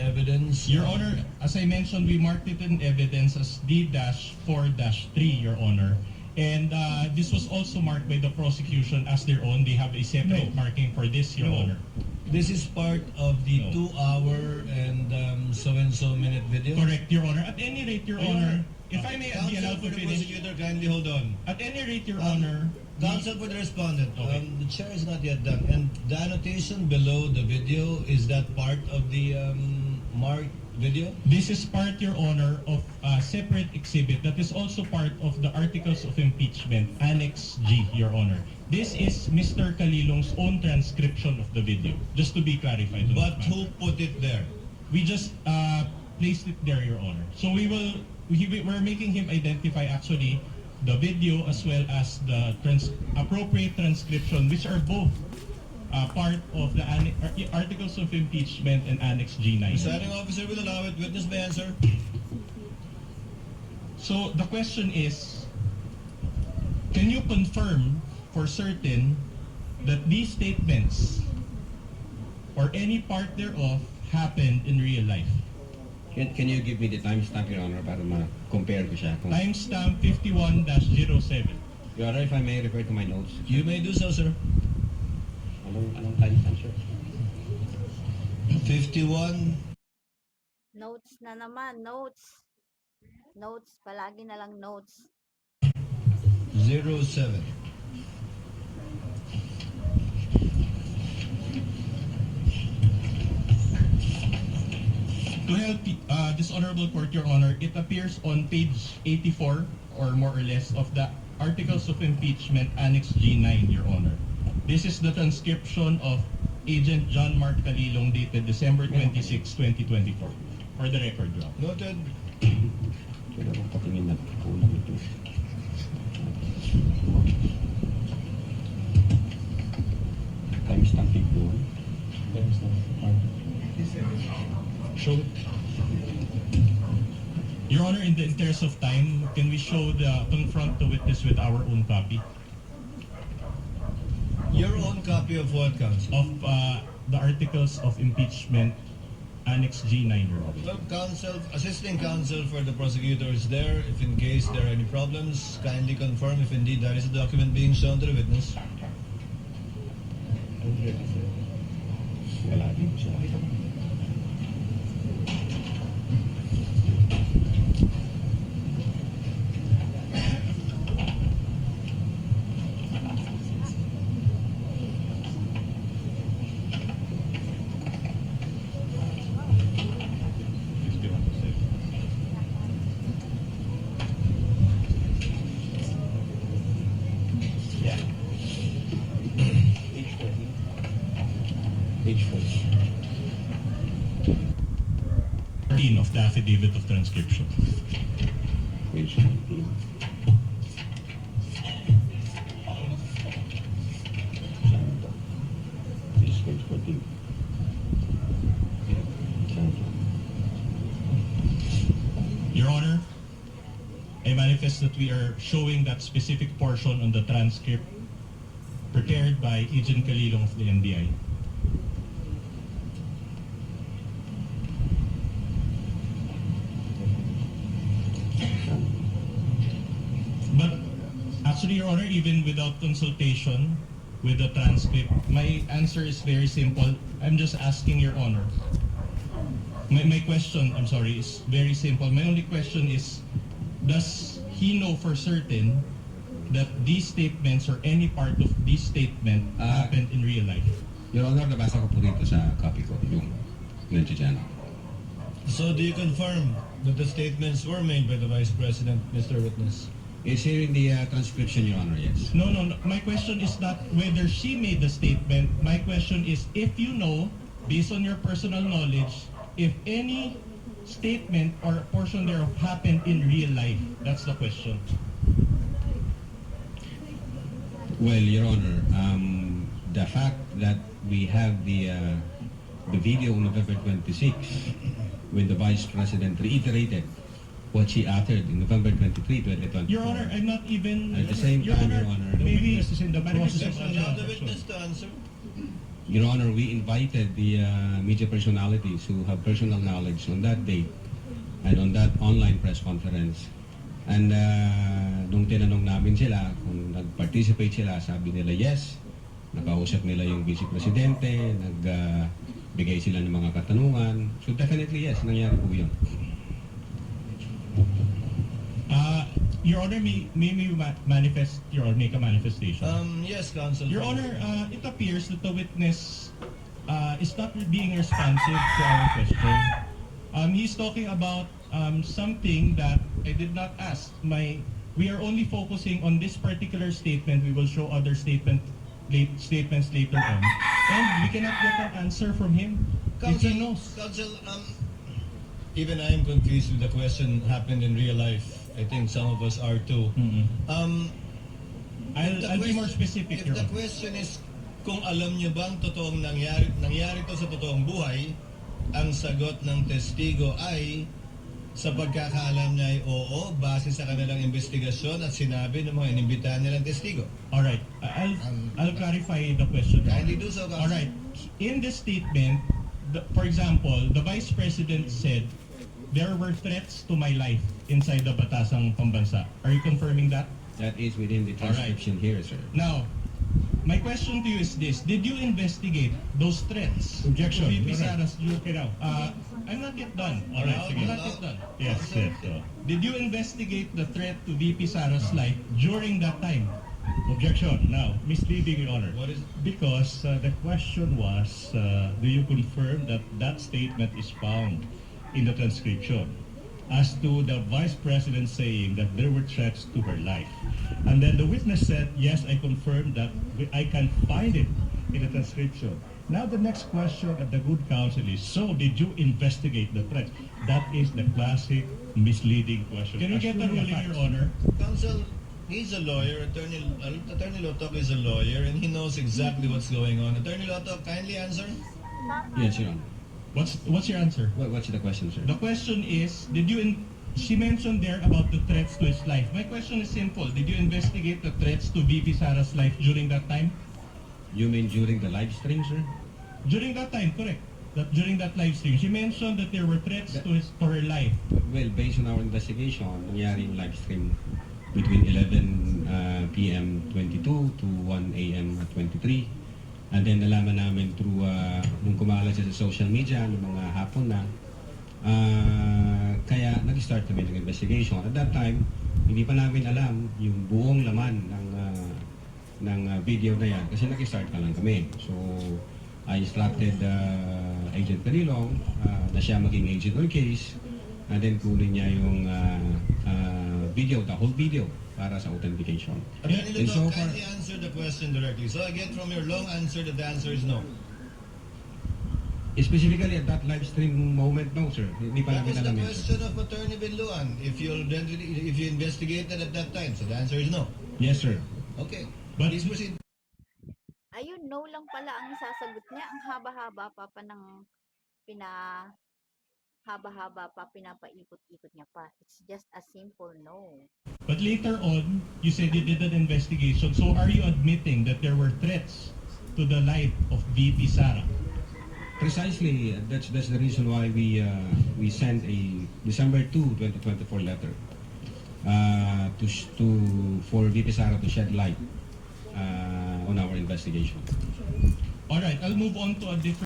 in evidence? Your Honor, as I mentioned, we marked it in evidence as D-4-3, Your Honor. And this was also marked by the prosecution as their own. They have a separate marking for this, Your Honor. This is part of the 2-hour and so-and-so minute video? Correct, Your Honor. At any rate, Your Honor, if I may be Counsel allowed for to the finish. prosecutor, kindly hold on. At any rate, Your Honor, Counsel for the respondent, Okay. the chair is not yet done. And the annotation below the video, is that part of the marked video? this is part, Your Honor, of a separate exhibit that is also part of the Articles of Impeachment, Annex G, Your Honor. This is Mr. Calilong's own transcription of the video, just to be clarified. on But that who matter. put it there? We just placed it there, Your Honor. So we're making him identify actually the video as well as the appropriate transcription, which are both part of the Articles of Impeachment and Annex G9. Presiding officer will allow it. Witness may answer. So the question is, can you confirm for certain that these statements or any part thereof happened in real life? Can you give me the timestamp, Your Honor, para ma-compare ko siya? Kung, Timestamp 51-07. Your Honor, if I may refer to my notes. You may do so, sir. Anong timestamp, sir? 51. Notes na naman, notes. Notes, palagi na lang notes. 07. To help this honorable court, Your Honor, it appears on page 84 or more or less of the Articles of Impeachment Annex G9, Your Honor. This is the transcription of Agent John Mark Calilong dated December 26, 2024. For the record, Your Honor. Noted. Pwede akong patingin na kulang ito. Timestamp doon. Show. Your Honor, in the interest of time, can we confront the witness with our own copy Your own copy of what, counsel? of the Articles of Impeachment Annex G9, Your Honor? Well, assisting counsel for the prosecutor is there. If in case there are any problems, kindly confirm if indeed that is the document being shown to the witness. Wala din siya. Yeah. Page 13 of the Affidavit of Transcription. Page 14. Saan ito? This is page 14. Saan ito? Your Honor, I manifest that we are showing that specific portion on the transcript prepared by Agent Calilong of the NBI. But actually, Your Honor, even without consultation with the transcript, my answer is very simple. I'm just asking Your Honor. My question, I'm sorry, is very simple. My only question is, does he know for certain that these statements or any part of this statement happened in real life? Your Honor, nabasa ko po dito sa copy ko, yung nandiyan dyan. So do you confirm that the statements were made by the Vice President, Mr. Witness? Is here in the transcription, Your Honor, yes. No. My question is not whether she made the statement. My question is, if you know, based on your personal knowledge, if any statement or portion thereof happened in real life. That's the question. Well, Your Honor, the fact that we have the video on November 26, when the Vice President reiterated what she uttered in November 23, 2024. Your Honor, I'm not even... At the same time, Your Honor, maybe The is in the process of Allow the witness to answer. Your Honor, we invited the media personalities who have personal knowledge on that date and on that online press conference. And nung tinanong namin sila kung nag-participate sila, sabi nila yes. Nakausap nila yung Vice Presidente, nagbigay sila ng mga katanungan. So definitely yes, nangyari po yun. Your Honor, may manifest your Honor, make a manifestation. Yes, Counsel. Your Honor, it appears that the witness is not being responsive to our question. He's talking about something that I did not ask. We are only focusing on this particular statement. We will show other statements later on. And we cannot get an answer from him. If he knows. Counsel, even I am confused with the question happened in real life. I think some of us are too. I'll be more specific, If Your the Honor. question is kung alam niyo bang totoong nangyari to sa totoong buhay, ang sagot ng testigo ay sa pagkakaalam niya ay oo, base sa kanilang investigasyon at sinabi ng mga inimbitahan nilang testigo. All right. I'll clarify the question. Your Kindly Honor. do so, Counsel. All right. In this statement, for example, the Vice President said there were threats to my life inside the Batasang Pambansa. Are you confirming that? That is within the transcription here, sir. Now, my question to you is this: did you investigate those threats? Objection. To VP All right. Sara's I'm not yet done. All right, I'm sige. not yet done. Yes, yes. Did you investigate the threat to VP Sara's life during that time? Objection. Now, misleading, Your Honor. What is Because the question was, do you confirm that that statement is found in the transcription as to the Vice President saying that there were threats to her life? And then the witness said, yes, I confirm that I can find it in the transcription. Now the next question of the good counsel is, so did you investigate the threats? That is the classic misleading question. Can we get a Assuming ruling, facts. Your Honor? Counsel, he's a lawyer. Attorney Lotok is a lawyer and he knows exactly what's going on. Attorney Lotok, kindly answer. Yes, Your Honor. What's your answer? What's the question, sir? The question is, she mentioned there about the threats to his life. My question is simple. Did you investigate the threats to VP Sara's life during that time? You mean during the live stream, sir? During that time, correct. During that live stream, she mentioned that there were threats to her life. Well, based on our investigation, nangyari yung live stream between 11 p.m. 22 to 1 a.m. 23. And then nalaman namin through, nung kumalat siya sa social media, nung mga hapon na, kaya nag-start kami ng investigation. At that time, hindi pa namin alam yung buong laman ng video na yan kasi nag-start pa lang kami. So, I instructed Agent Calilong na siya maging agent on case and then kunin niya yung video, the whole video para sa authentication. Attorney And so Lotok, far, kindly answer the question directly. So I get from your long answer that the answer is no. specifically at that live stream moment, no sir, hindi pa That namin was the alam yun, sir. question of Attorney Binluan. If you investigated at that time, so the answer is no. Yes sir. Okay. But- Please proceed. Ayun, no lang pala ang sasagot niya. Ang haba-haba pa ng haba-haba pa, pinapaikot-ikot niya pa. It's just a simple no. But later on, you said you did an investigation. So are you admitting that there were threats to the life of VP Sara? Precisely, that's the reason why we sent a December 2, 2024 letter for VP Sara to shed light on our investigation. All right, I'll move on to a different